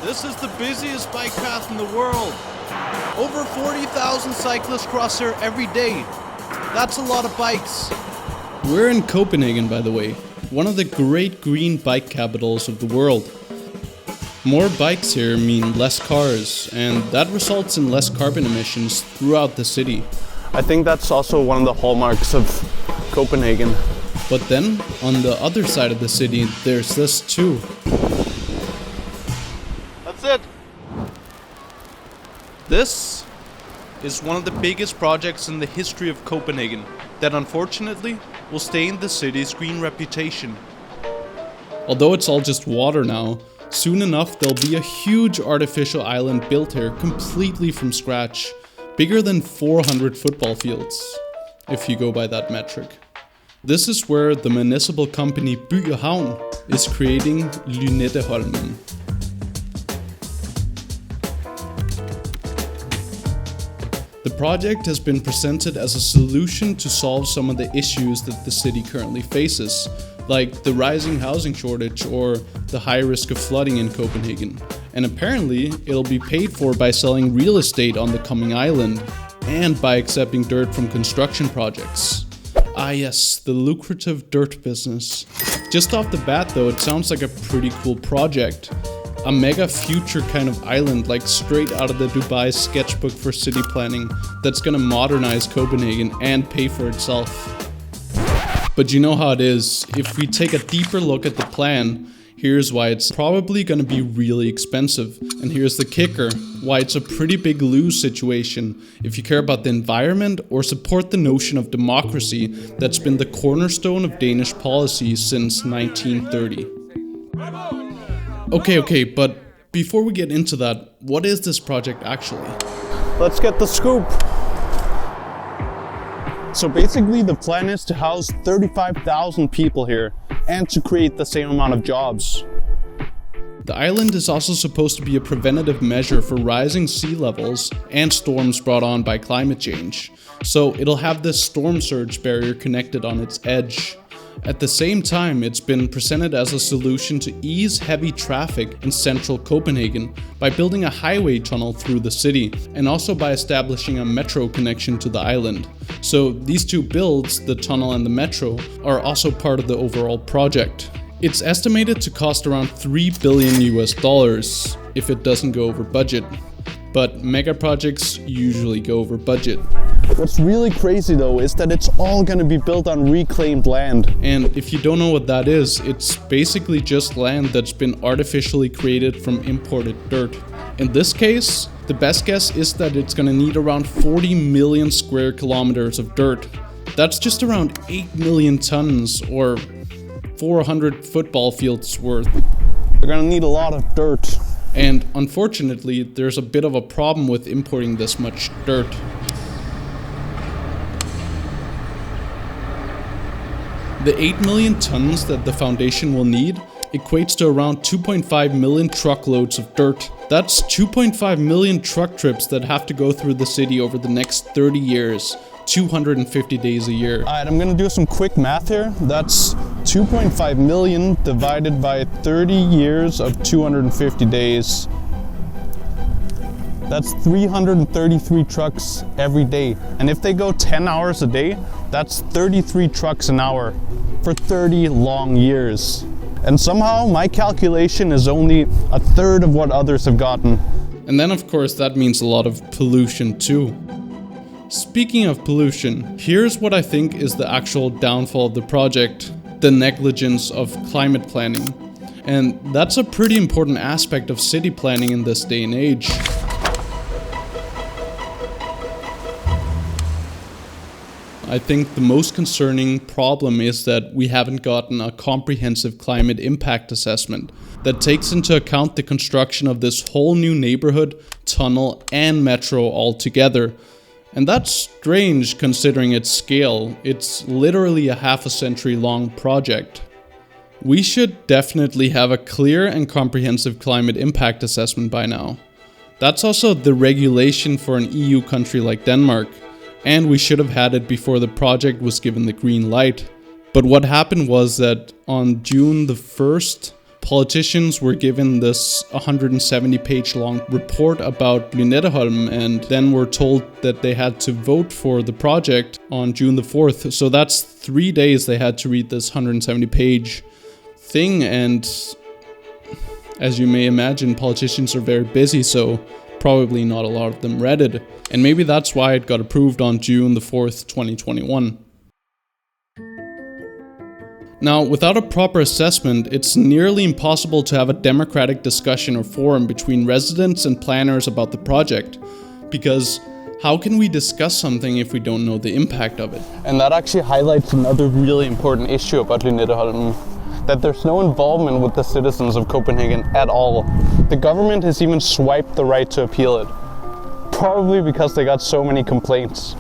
This is the busiest bike path in the world. Over 40,000 cyclists cross here every day. That's a lot of bikes. We're in Copenhagen, by the way, one of the great green bike capitals of the world. More bikes here mean less cars, and that results in less carbon emissions throughout the city. I think that's also one of the hallmarks of Copenhagen. But then, on the other side of the city, there's this too. That's it. This is one of the biggest projects in the history of Copenhagen that unfortunately will stain the city's green reputation. Although it's all just water now, soon enough there'll be a huge artificial island built here completely from scratch, bigger than 400 football fields, if you go by that metric. This is where the municipal company JUSTIFICATIONS is creating Lynetteholmen. The project has been presented as a solution to solve some of the issues that the city currently faces, like the rising housing shortage or the high risk of flooding in Copenhagen. And apparently, it'll be paid for by selling real estate on the coming island and by accepting dirt from construction projects. Ah yes, the lucrative dirt business. Just off the bat though, it sounds like a pretty cool project. A mega future kind of island, like straight out of the Dubai sketchbook for city planning, that's gonna modernize Copenhagen and pay for itself. But you know how it is, if we take a deeper look at the plan, here's why it's probably gonna be really expensive. And here's the kicker, why it's a pretty big lose situation if you care about the environment or support the notion of democracy that's been the cornerstone of Danish policy since 1930. Okay, but before we get into that, what is this project actually? Let's get the scoop. So basically the plan is to house 35,000 people here and to create the same amount of jobs. The island is also supposed to be a preventative measure for rising sea levels and storms brought on by climate change. So it'll have this storm surge barrier connected on its edge. At the same time, it's been presented as a solution to ease heavy traffic in central Copenhagen by building a highway tunnel through the city and also by establishing a metro connection to the island. So these two builds, the tunnel and the metro, are also part of the overall project. It's estimated to cost around $3 billion if it doesn't go over budget. But mega projects usually go over budget. What's really crazy though is that it's all gonna be built on reclaimed land. And if you don't know what that is, it's basically just land that's been artificially created from imported dirt. In this case, the best guess is that it's gonna need around 40 million square kilometers of dirt. That's just around 8 million tons or 400 football fields worth. They're gonna need a lot of dirt. And unfortunately, there's a bit of a problem with importing this much dirt. The 8 million tons that the foundation will need equates to around 2.5 million truckloads of dirt. That's 2.5 million truck trips that have to go through the city over the next 30 years, 250 days a year. Alright, I'm gonna do some quick math here. That's 2.5 million divided by 30 years of 250 days. That's 333 trucks every day. And if they go 10 hours a day, that's 33 trucks an hour for 30 long years. And somehow my calculation is only a third of what others have gotten. And then of course that means a lot of pollution too. Speaking of pollution, here's what I think is the actual downfall of the project: the negligence of climate planning. And that's a pretty important aspect of city planning in this day and age. I think the most concerning problem is that we haven't gotten a comprehensive climate impact assessment that takes into account the construction of this whole new neighborhood, tunnel, and metro all together. And that's strange considering its scale. It's literally a half a century long project. We should definitely have a clear and comprehensive climate impact assessment by now. That's also the regulation for an EU country like Denmark. And we should have had it before the project was given the green light. But what happened was that on June the 1st, Politicians were given this 170-page long report about Lynetteholm and then were told that they had to vote for the project on June the 4th. So that's 3 days they had to read this 170-page thing, and as you may imagine, politicians are very busy, so probably not a lot of them read it. And maybe that's why it got approved on June the 4th, 2021. Now, without a proper assessment, it's nearly impossible to have a democratic discussion or forum between residents and planners about the project, because how can we discuss something if we don't know the impact of it? And that actually highlights another really important issue about Lynetteholm, that there's no involvement with the citizens of Copenhagen at all. The government has even swiped the right to appeal it, probably because they got so many complaints.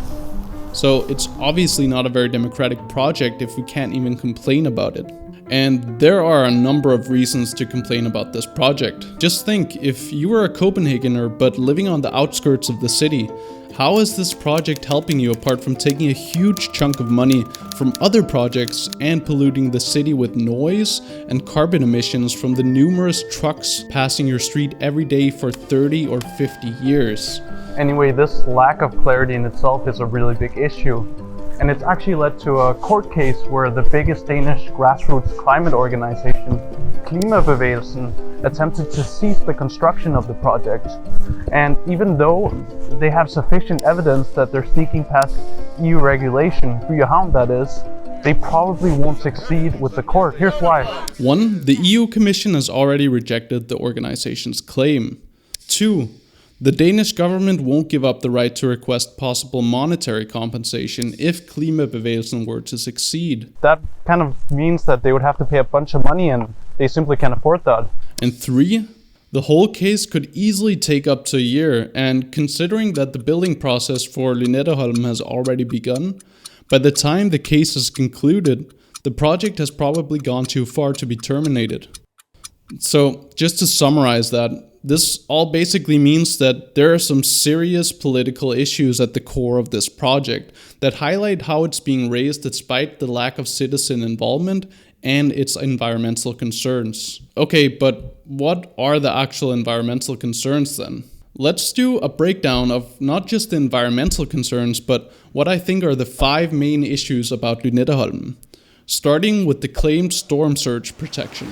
So it's obviously not a very democratic project if we can't even complain about it. And there are a number of reasons to complain about this project. Just think, if you were a Copenhagener but living on the outskirts of the city, how is this project helping you apart from taking a huge chunk of money from other projects and polluting the city with noise and carbon emissions from the numerous trucks passing your street every day for 30 or 50 years? Anyway, this lack of clarity in itself is a really big issue. And it's actually led to a court case where the biggest Danish grassroots climate organization, Klimabevægelsen, attempted to cease the construction of the project. And even though they have sufficient evidence that they're sneaking past EU regulation, JUSTIFICATIONS that is, they probably won't succeed with the court. Here's why. 1. The EU Commission has already rejected the organization's claim. 2. The Danish government won't give up the right to request possible monetary compensation if Klimabevægelsen were to succeed. That kind of means that they would have to pay a bunch of money, and they simply can't afford that. And 3, the whole case could easily take up to a year, and considering that the building process for Lynetteholm has already begun, by the time the case is concluded, the project has probably gone too far to be terminated. So, just to summarize that, this all basically means that there are some serious political issues at the core of this project that highlight how it's being raised despite the lack of citizen involvement and its environmental concerns. Okay, but what are the actual environmental concerns then? Let's do a breakdown of not just the environmental concerns, but what I think are the 5 main issues about Lynetteholm, starting with the claimed storm surge protection.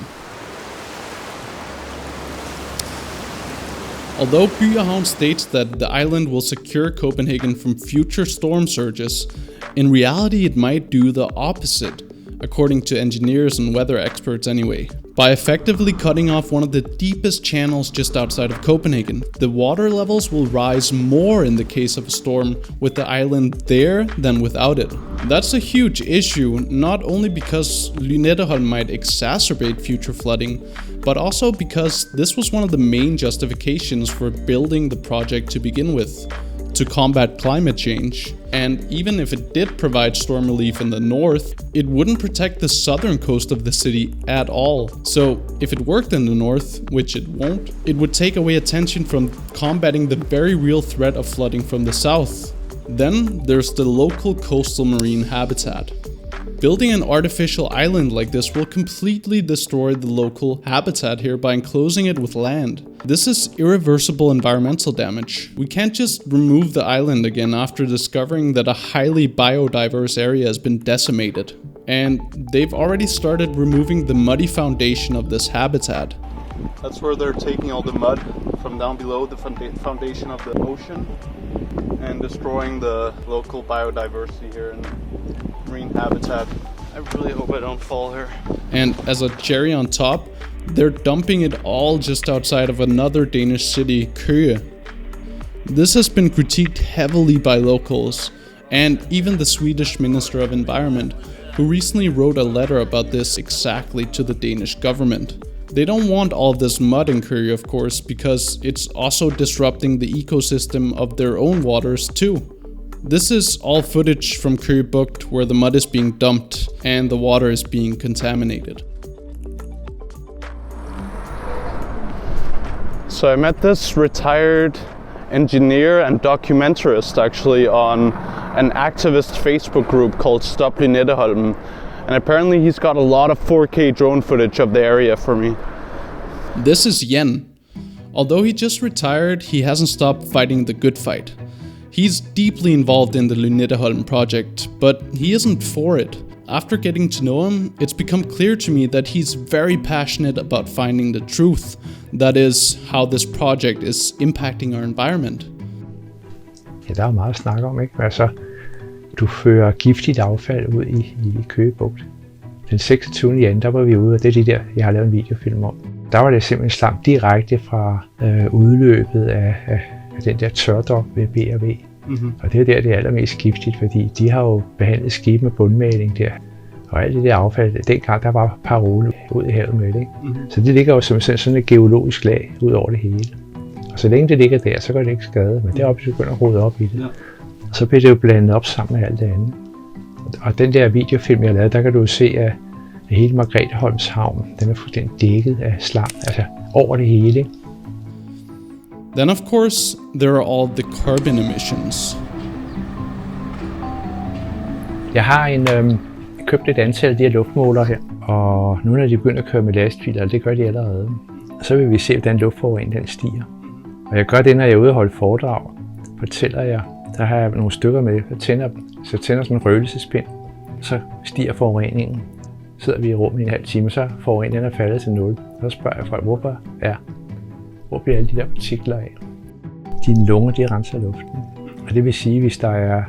Although JUSTIFICATIONS states that the island will secure Copenhagen from future storm surges, in reality it might do the opposite, according to engineers and weather experts anyway. By effectively cutting off one of the deepest channels just outside of Copenhagen, the water levels will rise more in the case of a storm with the island there than without it. That's a huge issue, not only because Lynetteholm might exacerbate future flooding, but also because this was one of the main justifications for building the project to begin with, to combat climate change. And even if it did provide storm relief in the north, it wouldn't protect the southern coast of the city at all. So if it worked in the north, which it won't, it would take away attention from combating the very real threat of flooding from the south. Then there's the local coastal marine habitat. Building an artificial island like this will completely destroy the local habitat here by enclosing it with land. This is irreversible environmental damage. We can't just remove the island again after discovering that a highly biodiverse area has been decimated. And they've already started removing the muddy foundation of this habitat. That's where they're taking all the mud from down below the foundation of the ocean and destroying the local biodiversity here in marine habitat. I really hope I don't fall here. And as a cherry on top, they're dumping it all just outside of another Danish city, Køge. This has been critiqued heavily by locals, and even the Swedish Minister of Environment, who recently wrote a letter about this exactly to the Danish government. They don't want all this mud in Køge, of course, because it's also disrupting the ecosystem of their own waters too. This is all footage from Køge Bugt where the mud is being dumped and the water is being contaminated. So I met this retired engineer and documentarist actually on an activist Facebook group called Lynetteholmen. And apparently he's got a lot of 4K drone footage of the area for me. This is Yen. Although he just retired, he hasn't stopped fighting the good fight. He's deeply involved in the Lynetteholm project, but he isn't for it. After getting to know him, it's become clear to me that he's very passionate about finding the truth. That is, how this project is impacting our environment. Ja, der er meget at snakke om, ikke? Altså, du fører giftigt affald ud i Køge Bugt. Den 26. januar, der var vi ude, og det er de der, jeg har lavet en videofilm om. Der var det simpelthen slam direkte fra udløbet af den der tørdok ved B&V. Mm-hmm. Og det er der, det er allermest giftigt, fordi de har jo behandlet skib med bundmaling der. Og alt det der affald, dengang der var parole ud i havet med det, ikke? Mm-hmm. Så det ligger jo som sådan et geologisk lag ud over det hele. Og så længe det ligger der, så gør det ikke skade, men deroppe begynder at rode op i det. Ja. Og så bliver det jo blandet op sammen med alt det andet. Og den der videofilm, jeg har lavet, der kan du jo se, at hele Lynetteholms havn, den er fuldstændig dækket af slam, altså over det hele, ikke? Then of course, there are all the carbon emissions. Jeg har købt et antal af de her luftmålere her, og nu når de begynder at køre med lastbiler, og det gør de allerede, så vil vi se, hvordan luftforureningen den stiger. Og jeg gør det, når jeg er ude og holde foredrag, fortæller jeg, der har jeg nogle stykker med, så tænder sådan en røgelsespind, så stiger forureningen. Sidder vi i rummet i en halv time, så forureningen er faldet til 0. Så spørger jeg folk, hvor bliver alle de der partikler af? Dine lunger, de renser luften. Og det vil sige, hvis der er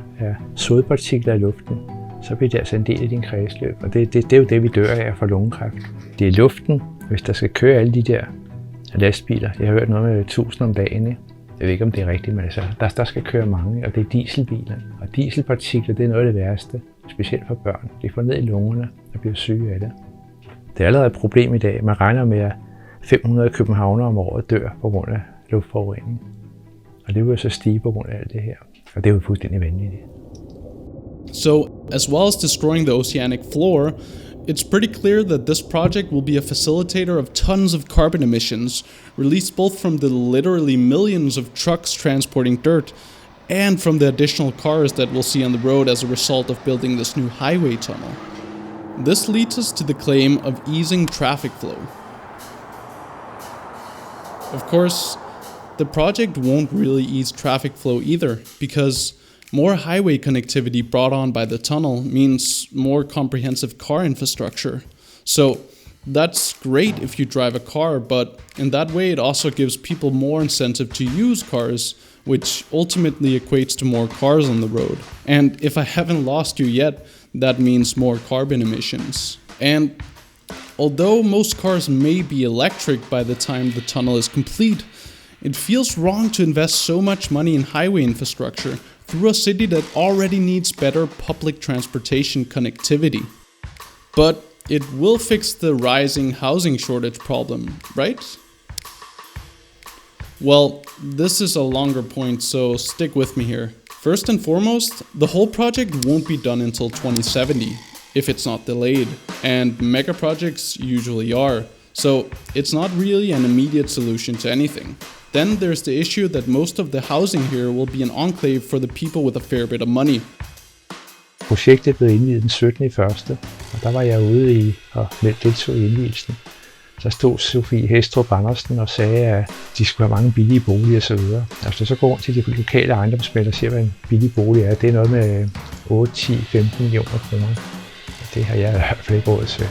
sodpartikler i luften, så bliver det altså en del af din kredsløb. Og det er jo det, vi dør af for lungekræft. Det er luften, hvis der skal køre alle de der lastbiler. Jeg har hørt noget med 1000 om dagen. Jeg ved ikke, om det er rigtigt, men altså, der skal køre mange, og det er dieselbiler. Og dieselpartikler, det er noget af det værste, specielt for børn. De får ned i lungerne og bliver syge af det. Det er allerede et problem i dag. Man regner med, at 500 københavnere om året dør på grund af luftforurening. Og det vil jo så stige på grund af alt det her. Og det er jo fuldstændig vanvittigt. So, as well as destroying the oceanic floor, it's pretty clear that this project will be a facilitator of tons of carbon emissions, released both from the literally millions of trucks transporting dirt and from the additional cars that we'll see on the road as a result of building this new highway tunnel. This leads us to the claim of easing traffic flow. Of course, the project won't really ease traffic flow either, because more highway connectivity brought on by the tunnel means more comprehensive car infrastructure. So that's great if you drive a car, but in that way it also gives people more incentive to use cars, which ultimately equates to more cars on the road. And if I haven't lost you yet, that means more carbon emissions. And although most cars may be electric by the time the tunnel is complete, it feels wrong to invest so much money in highway infrastructure through a city that already needs better public transportation connectivity. But it will fix the rising housing shortage problem, right? Well, this is a longer point, so stick with me here. First and foremost, the whole project won't be done until 2070, if it's not delayed, and megaprojects usually are, so it's not really an immediate solution to anything. Then there's the issue that most of the housing here will be an enclave for the people with a fair bit of money. Projektet blev indviet den 17. første, og der var jeg ude og deltog i indvielsen. Så stod Sofie Hestrup Andersen og sagde, at de skulle have mange billige boliger osv. Altså så går rundt til de lokale ejendomsmæglere og siger, hvad en billig bolig er. Det er noget med 8, 10, 15 millioner kroner. Og det har jeg i hvert fald ikke råd til.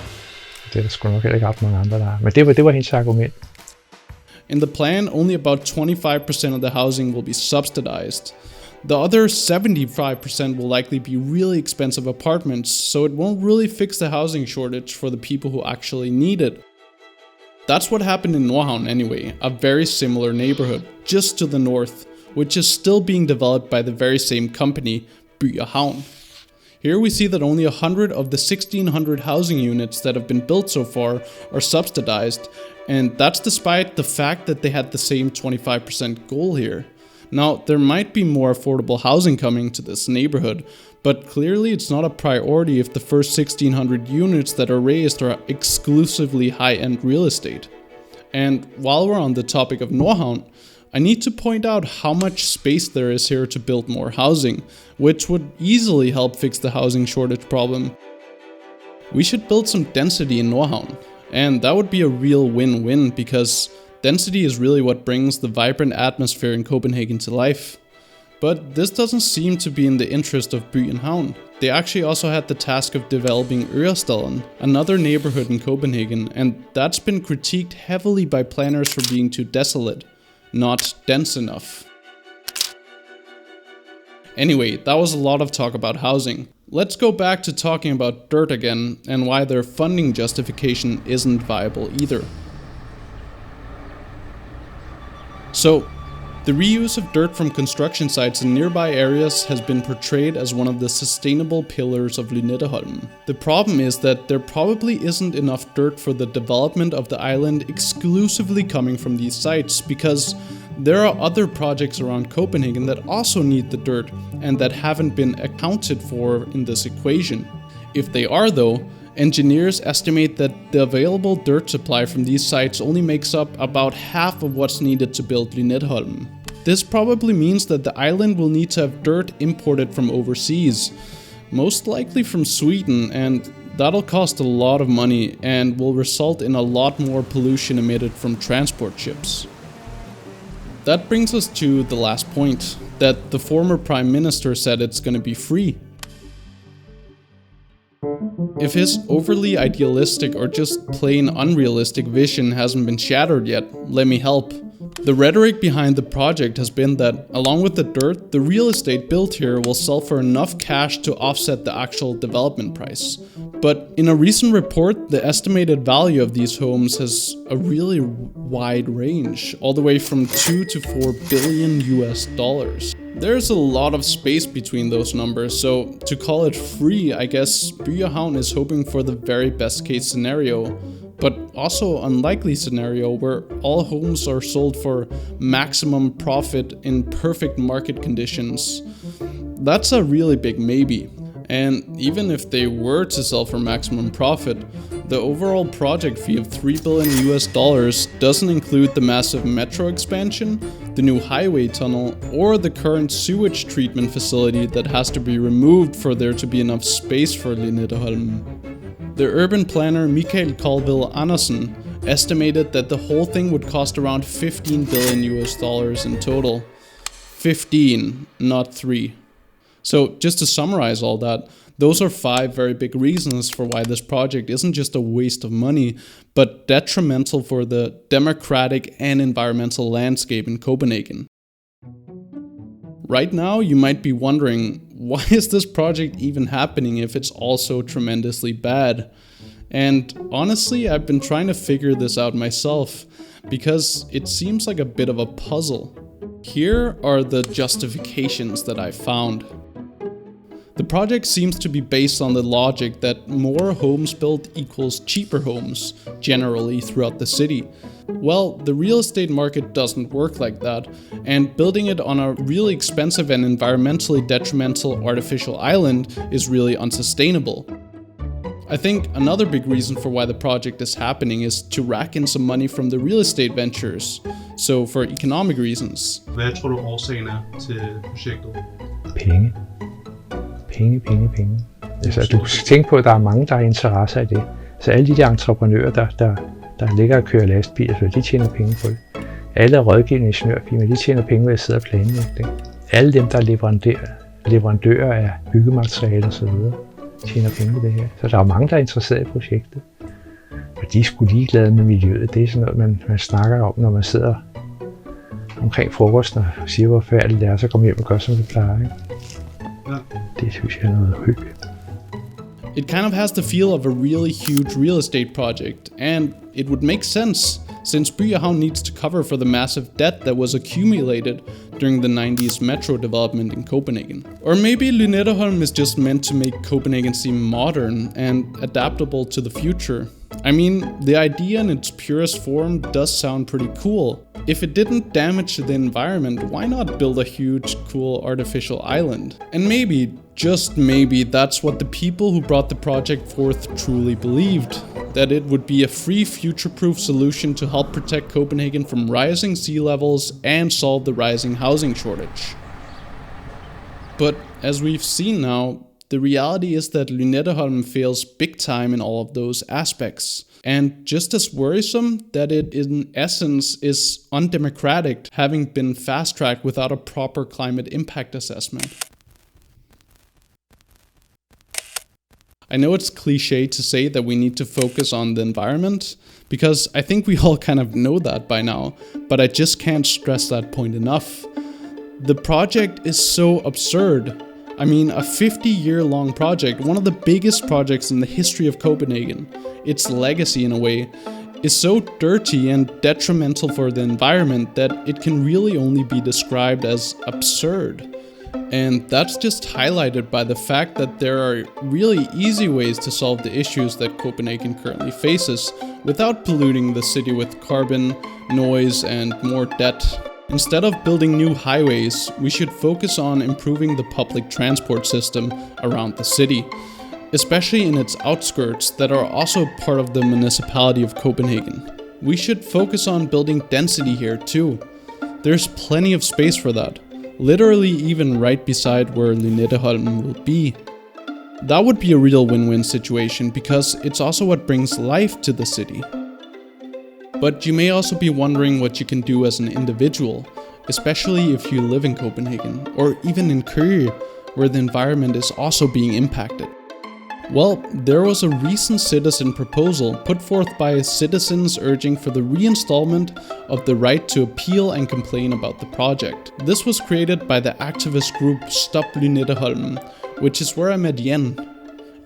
Det er der sgu nok heller ikke ret mange andre, der har. Men det var hendes argument. In the plan, only about 25% of the housing will be subsidized. The other 75% will likely be really expensive apartments, so it won't really fix the housing shortage for the people who actually need it. That's what happened in Nordhavn anyway, a very similar neighborhood, just to the north, which is still being developed by the very same company, By & Havn. Here we see that only 100 of the 1,600 housing units that have been built so far are subsidized, and that's despite the fact that they had the same 25% goal here. Now, there might be more affordable housing coming to this neighborhood, but clearly it's not a priority if the first 1,600 units that are raised are exclusively high-end real estate. And while we're on the topic of Nordhavn, I need to point out how much space there is here to build more housing, which would easily help fix the housing shortage problem. We should build some density in Nordhavn, And that would be a real win-win because density is really what brings the vibrant atmosphere in Copenhagen to life. But this doesn't seem to be in the interest of By & Havn. They actually also had the task of developing Ørestaden, another neighborhood in Copenhagen, and that's been critiqued heavily by planners for being too desolate, not dense enough. Anyway, that was a lot of talk about housing. Let's go back to talking about dirt again and why their funding justification isn't viable either. So, the reuse of dirt from construction sites in nearby areas has been portrayed as one of the sustainable pillars of Lynetteholm. The problem is that there probably isn't enough dirt for the development of the island exclusively coming from these sites, because there are other projects around Copenhagen that also need the dirt and that haven't been accounted for in this equation. If they are though, engineers estimate that the available dirt supply from these sites only makes up about half of what's needed to build Lynetteholm. This probably means that the island will need to have dirt imported from overseas, most likely from Sweden, and that'll cost a lot of money and will result in a lot more pollution emitted from transport ships. That brings us to the last point, that the former Prime Minister said it's gonna be free. If his overly idealistic or just plain unrealistic vision hasn't been shattered yet, let me help. The rhetoric behind the project has been that, along with the dirt, the real estate built here will sell for enough cash to offset the actual development price. But in a recent report, the estimated value of these homes has a really wide range, all the way from 2 to 4 billion US dollars. There's a lot of space between those numbers, so to call it free, I guess By & Havn is hoping for the very best case scenario, but also unlikely scenario where all homes are sold for maximum profit in perfect market conditions. That's a really big maybe. And even if they were to sell for maximum profit, the overall project fee of 3 billion US dollars doesn't include the massive metro expansion, the new highway tunnel, or the current sewage treatment facility that has to be removed for there to be enough space for Lynetteholm. The urban planner Michael Colville Andersen estimated that the whole thing would cost around 15 billion US dollars in total. 15, not 3. So just to summarize all that, those are 5 very big reasons for why this project isn't just a waste of money, but detrimental for the democratic and environmental landscape in Copenhagen. Right now, you might be wondering, why is this project even happening if it's also tremendously bad? And honestly, I've been trying to figure this out myself, because it seems like a bit of a puzzle. Here are the justifications that I found. The project seems to be based on the logic that more homes built equals cheaper homes, generally throughout the city. Well, the real estate market doesn't work like that, and building it on a really expensive and environmentally detrimental artificial island is really unsustainable. I think another big reason for why the project is happening is to rack in some money from the real estate ventures, so for economic reasons. Hvad tror du årsagen er til projektet? Penge. Penge. Altså, du skal tænke på, at der er mange, der har interesser i det. Så alle de der entreprenører, der ligger og kører lastbiler, så de tjener penge på det. Alle rådgivende ingeniørfirmaer, de tjener penge ved at sidde og planlægge det. Alle dem, der er leverandører af byggematerialer osv., tjener penge på det her. Så der er mange, der er interesseret i projektet. Og de er sgu ligeglade med miljøet. Det er sådan noget, man snakker om, når man sidder omkring frokosten og siger, hvor færdigt det er, så kommer hjem og gør, som det plejer. Ikke? Det synes jeg er noget hygge. It kind of has the feel of a really huge real estate project, and it would make sense, since By & Havn needs to cover for the massive debt that was accumulated during the 90s metro development in Copenhagen. Or maybe Lynetteholm is just meant to make Copenhagen seem modern and adaptable to the future. I mean, the idea in its purest form does sound pretty cool. If it didn't damage the environment, why not build a huge, cool artificial island? And maybe, just maybe, that's what the people who brought the project forth truly believed. That it would be a free, future-proof solution to help protect Copenhagen from rising sea levels and solve the rising housing shortage. But as we've seen now, the reality is that Lynetteholm fails big time in all of those aspects. and just as worrisome that it in essence is undemocratic, having been fast-tracked without a proper climate impact assessment. I know it's cliche to say that we need to focus on the environment, because I think we all kind of know that by now, but I just can't stress that point enough. The project is so absurd. I mean, a 50-year-long project, one of the biggest projects in the history of Copenhagen, its legacy in a way, is so dirty and detrimental for the environment that it can really only be described as absurd. And that's just highlighted by the fact that there are really easy ways to solve the issues that Copenhagen currently faces without polluting the city with carbon, noise, and more debt. Instead of building new highways, we should focus on improving the public transport system around the city, especially in its outskirts that are also part of the municipality of Copenhagen. We should focus on building density here too. There's plenty of space for that. Literally even right beside where Lynetteholmen will be. That would be a real win-win situation because it's also what brings life to the city. But you may also be wondering what you can do as an individual, especially if you live in Copenhagen or even in Køge, where the environment is also being impacted. Well, there was a recent citizen proposal put forth by citizens urging for the reinstallment of the right to appeal and complain about the project. This was created by the activist group Stop Lynetteholmen, which is where I met Jen.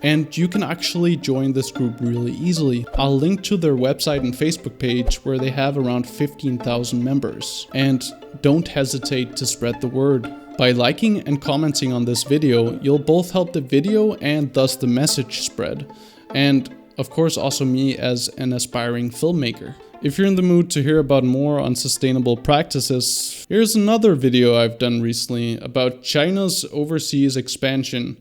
And you can actually join this group really easily. I'll link to their website and Facebook page where they have around 15,000 members. And don't hesitate to spread the word. By liking and commenting on this video, you'll both help the video and thus the message spread. And of course also me as an aspiring filmmaker. If you're in the mood to hear about more on sustainable practices, here's another video I've done recently about China's overseas expansion